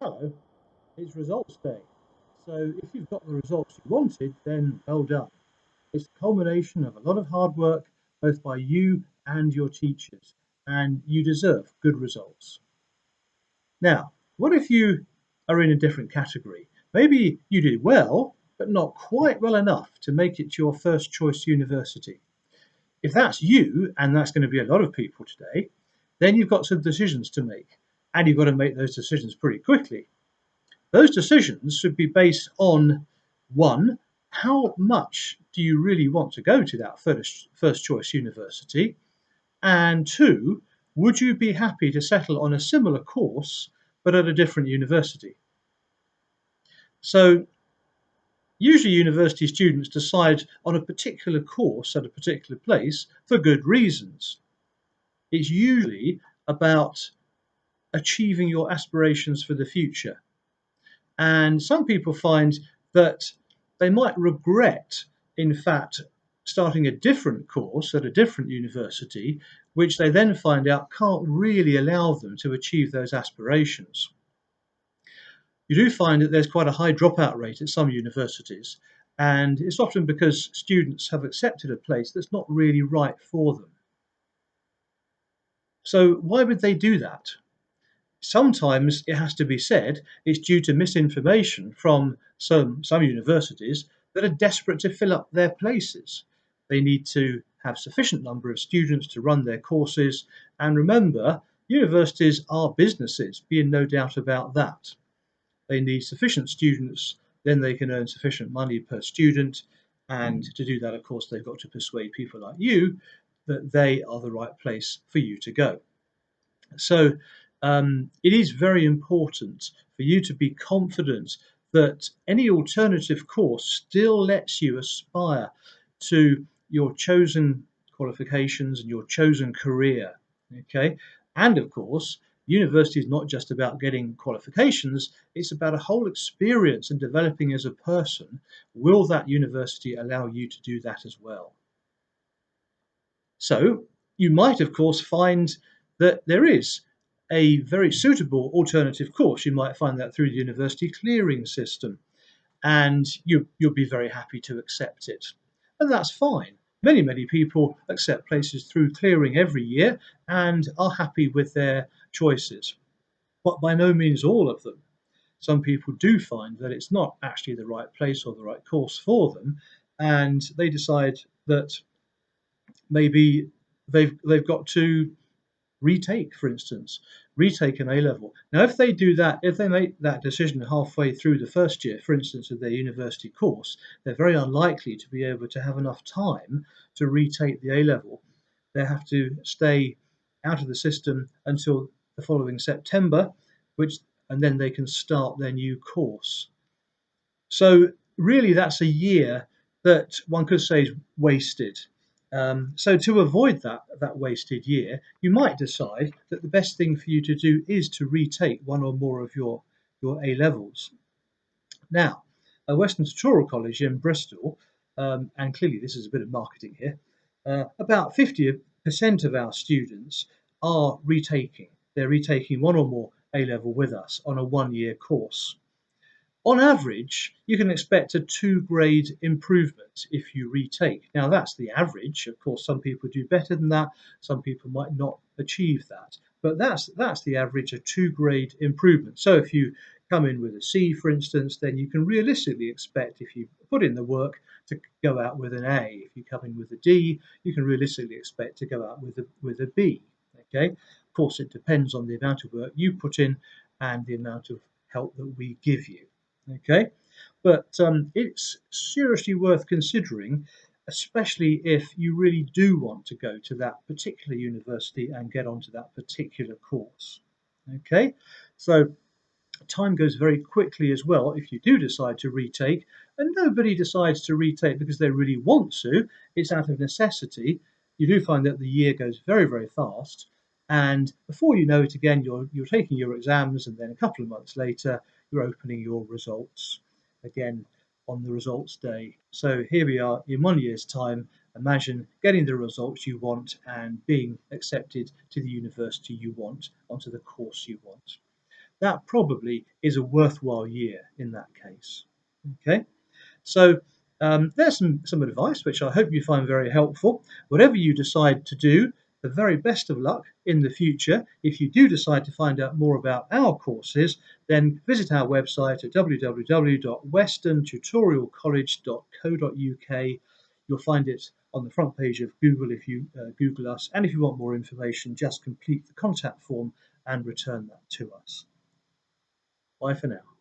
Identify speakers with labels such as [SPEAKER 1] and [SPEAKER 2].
[SPEAKER 1] Hello, it's results day. So if you've got the results you wanted, then well done. It's the culmination of a lot of hard work, both by you and your teachers, and you deserve good results. Now, what if you are in a different category? Maybe you did well, but not quite well enough to make it to your first choice university. If that's you, and that's going to be a lot of people today, then you've got some decisions to make, and you've got to make those decisions pretty quickly. Those decisions should be based on one, how much do you really want to go to that first choice university? And two, would you be happy to settle on a similar course but at a different university? So, usually university students decide on a particular course at a particular place for good reasons. It's usually about achieving your aspirations for the future. And some people find that they might regret, in fact, starting a different course at a different university, which they then find out can't really allow them to achieve those aspirations. You do find that there's quite a high dropout rate at some universities, and it's often because students have accepted a place that's not really right for them. So, why would they do that? Sometimes it has to be said it's due to misinformation from some universities that are desperate to fill up their places. They need to have sufficient number of students to run their courses. And remember, universities are businesses, be in no doubt about that. They need sufficient students, then they can earn sufficient money per student. And to do that, of course, they've got to persuade people like you that they are the right place for you to go. So it is very important for you to be confident that any alternative course still lets you aspire to your chosen qualifications and your chosen career. Okay. And of course, university is not just about getting qualifications, it's about a whole experience and developing as a person. Will that university allow you to do that as well? So you might, of course, find that there is a very suitable alternative course. You might find that through the university clearing system, and you'll be very happy to accept it. And that's fine. Many people accept places through clearing every year and are happy with their choices, but by no means all of them. Some people do find that it's not actually the right place or the right course for them, and they decide that maybe they've got to retake, for instance, retake an A level. Now, if they do that, if they make that decision halfway through the first year, for instance, of their university course, they're very unlikely to be able to have enough time to retake the A level. They have to stay out of the system until the following September, which and then they can start their new course. So really, that's a year that one could say is wasted. So to avoid that wasted year, you might decide that the best thing for you to do is to retake one or more of your A levels. Now, at Western Tutorial College in Bristol, and clearly this is a bit of marketing here, about 50% of our students are retaking. They're retaking one or more A level with us on a 1 year course. On average, you can expect a 2 grade improvement if you retake. Now, that's the average. Of course, some people do better than that, some people might not achieve that. But that's the average, a 2 grade improvement. So if you come in with a C, for instance, then you can realistically expect, if you put in the work, to go out with an A. If you come in with a D, you can realistically expect to go out with a B. Okay. Of course, it depends on the amount of work you put in and the amount of help that we give you. Okay, but it's seriously worth considering, especially if you really do want to go to that particular university and get onto that particular course. Okay, so time goes very quickly as well if you do decide to retake, and nobody decides to retake because they really want to, it's out of necessity. You do find that the year goes very fast, and before you know it, again, you're taking your exams, and then a couple of months later you're opening your results again on the results day. So here we are in 1 year's time. Imagine getting the results you want and being accepted to the university you want, onto the course you want. that probably is a worthwhile year in that case. Okay, so there's some advice which I hope you find very helpful. Whatever you decide to do, the very best of luck in the future. If you do decide to find out more about our courses, then visit our website at www.westerntutorialcollege.co.uk. You'll find it on the front page of Google if you Google us. And if you want more information, just complete the contact form and return that to us. Bye for now.